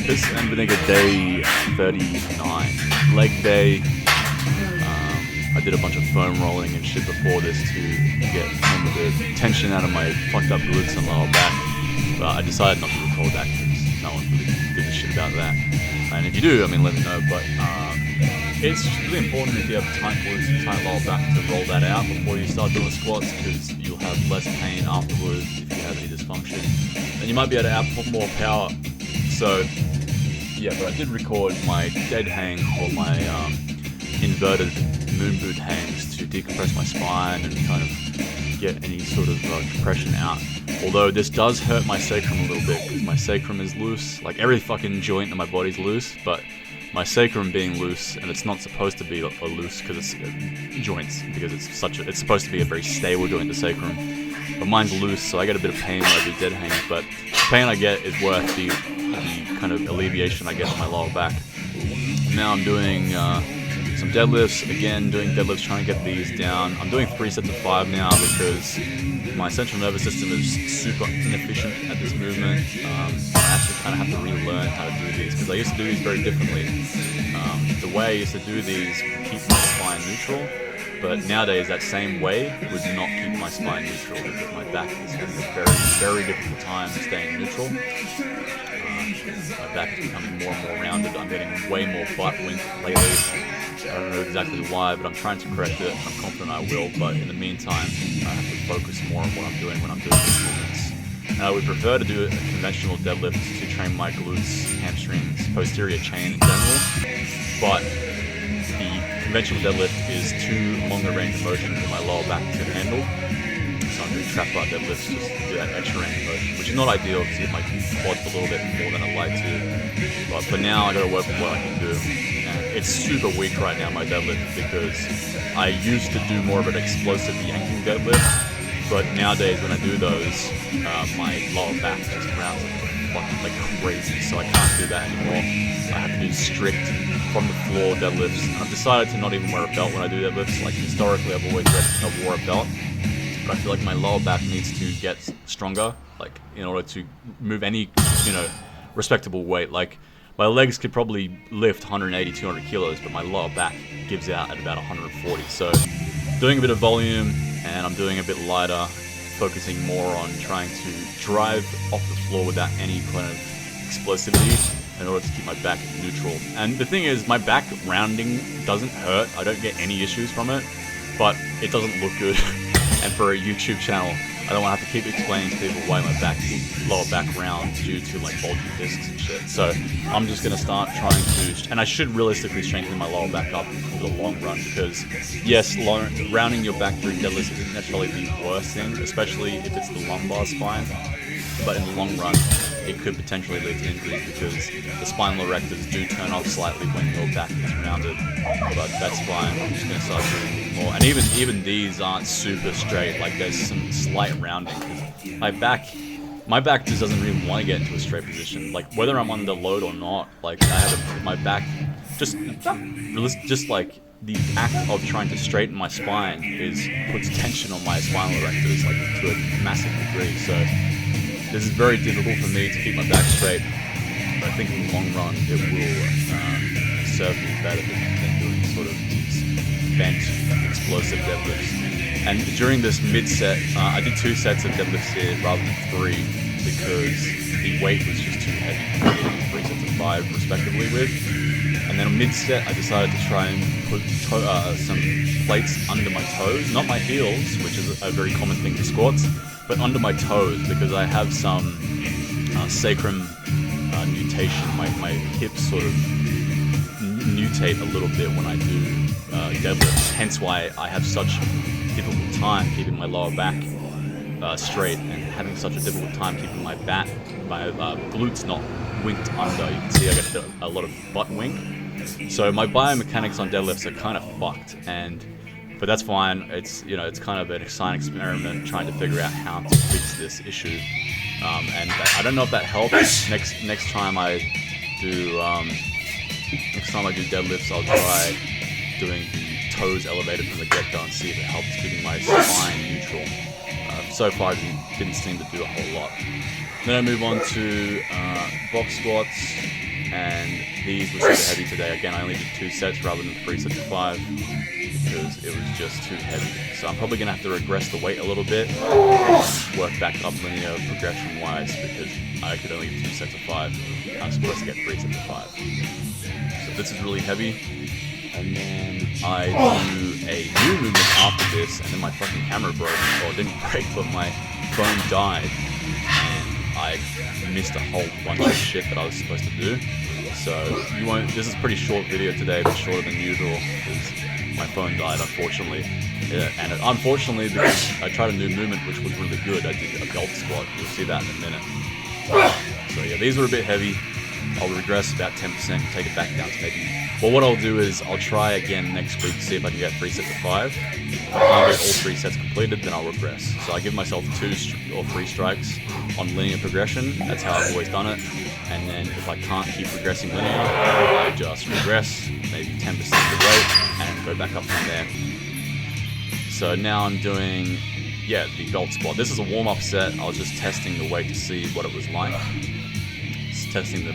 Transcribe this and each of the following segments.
P1ss and Vinegar day 39. Leg day. I did a bunch of foam rolling and shit before this to get some of the tension out of my fucked up glutes and lower back. But I decided not to record that because no one really gives a shit about that. And if you do, I mean, let me know. But it's really important if you have tight glutes and tight lower back to roll that out before you start doing squats, because you'll have less pain afterwards if you have any dysfunction. And you might be able to output more power. So, yeah, but I did record my dead hang or my inverted moon boot hangs to decompress my spine and kind of get any sort of compression out. Although this does hurt my sacrum a little bit because my sacrum is loose. Like every fucking joint in my body's loose, but my sacrum being loose, and it's not supposed to be loose because it's joints, because it's supposed to be a very stable joint, the sacrum. But mine's loose, so I get a bit of pain when I do dead hangs, but the pain I get is worth the kind of alleviation I get on my lower back. Now I'm doing some deadlifts, again doing deadlifts, trying to get these down. I'm doing 3 sets of 5 now because my central nervous system is super inefficient at this movement. I actually kind of have to relearn how to do these because I used to do these very differently. The way I used to do these would keep my spine neutral, but nowadays that same way would not keep my spine neutral because my back is having a very, very difficult time staying neutral. My back is becoming more and more rounded. I'm getting way more butt wink lately. I don't know exactly why, but I'm trying to correct it. I'm confident I will, but in the meantime, I have to focus more on what I'm doing when I'm doing these movements. And I would prefer to do a conventional deadlift to train my glutes, hamstrings, posterior chain in general, but the conventional deadlift is too long a range of motion for my lower back to handle. So I'm doing trap bar deadlifts just to do that extra range of motion, which is not ideal because it might quads a little bit more than I'd like to. But for now, I gotta work with what I can do. And it's super weak right now, my deadlift, because I used to do more of an explosive yanking deadlift, but nowadays when I do those, my lower back just rounds like crazy, so I can't do that anymore. I have to do strict from the floor deadlifts. And I've decided to not even wear a belt when I do deadlifts. Like historically, I've always wore a belt. But I feel like my lower back needs to get stronger, like in order to move any, respectable weight. Like my legs could probably lift 180, 200 kilos, but my lower back gives out at about 140. So doing a bit of volume, and I'm doing a bit lighter, focusing more on trying to drive off the floor without any kind of explosivity in order to keep my back neutral. And the thing is, my back rounding doesn't hurt. I don't get any issues from it, but it doesn't look good. And for a YouTube channel, I don't want to have to keep explaining to people why my lower back rounds due to like bulgy discs and shit. So I'm just going to start trying to, and I should realistically strengthen my lower back up for the long run, because yes, rounding your back through deadlifts isn't necessarily the worst thing, especially if it's the lumbar spine. But in the long run, it could potentially lead to injury because the spinal erectors do turn off slightly when your back is rounded. But that's fine. I'm just going to start doing these more. And even these aren't super straight. Like there's some slight rounding. My back just doesn't really want to get into a straight position. Like whether I'm under load or not, like my back just like the act of trying to straighten my spine puts tension on my spinal erectors like to a massive degree. So this is very difficult for me to keep my back straight, but I think in the long run it will serve me better than doing sort of these bent, explosive deadlifts. And during this mid-set, I did 2 sets of deadlifts here rather than 3 because the weight was just too heavy to do 3 sets of 5 respectively with. And then on mid-set, I decided to try and put some plates under my toes, not my heels, which is a very common thing for squats, but under my toes, because I have some sacrum nutation. My hips sort of nutate a little bit when I do deadlifts, hence why I have such a difficult time keeping my lower back straight and having such a difficult time keeping my glutes not winked under. You can see I get a lot of butt wink. So my biomechanics on deadlifts are kind of fucked, but that's fine. It's kind of an exciting experiment trying to figure out how to fix this issue. And I don't know if that helps. Next time I do deadlifts, I'll try doing the toes elevated from the get-go and see if it helps keeping my spine neutral. So far, it didn't seem to do a whole lot. Then I move on to box squats. and these were super heavy today. Again, I only did 2 sets rather than 3 sets of 5 because it was just too heavy. So I'm probably going to have to regress the weight a little bit, work back up linear progression wise, because I could only do 2 sets of 5. I'm supposed to get 3 sets of 5. So this is really heavy. And then I do a new movement after this, and then my fucking camera broke. Or it didn't break, but my phone died. And I missed a whole bunch of shit that I was supposed to do. So you won't. This is a pretty short video today, but shorter than usual because my phone died, unfortunately. Yeah, and unfortunately because I tried a new movement which was really good. I did a belt squat. You'll see that in a minute. So yeah, these were a bit heavy. I'll regress about 10%, take it back down to maybe. Well, what I'll do is I'll try again next week to see if I can get 3 sets of 5. If I can't get all 3 sets completed, then I'll regress. So I give myself 2 or 3 strikes on linear progression. That's how I've always done it. And then if I can't keep progressing linear, I just regress, maybe 10% of the weight, and go back up from there. So now I'm doing, the belt squat. This is a warm-up set. I was just testing the weight to see what it was like. Just testing the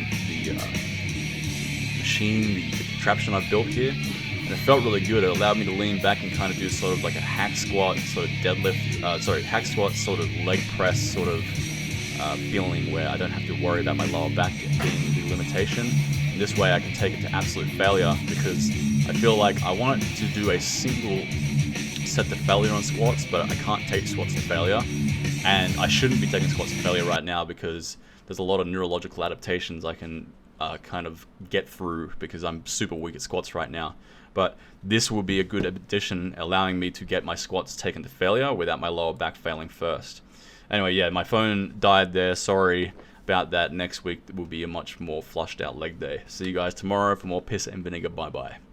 machine, the contraption I've built here. And it felt really good. It allowed me to lean back and kind of do sort of like a hack squat, sort of deadlift, hack squat, sort of leg press, sort of feeling where I don't have to worry about my lower back being the limitation. And this way I can take it to absolute failure because I feel like I want it to do a single set to failure on squats, but I can't take squats to failure. And I shouldn't be taking squats to failure right now because there's a lot of neurological adaptations I can kind of get through because I'm super weak at squats right now. But this will be a good addition, allowing me to get my squats taken to failure without my lower back failing first. Anyway, my phone died there. Sorry about that. Next week will be a much more flushed out leg day. See you guys tomorrow for more Piss and Vinegar. Bye bye.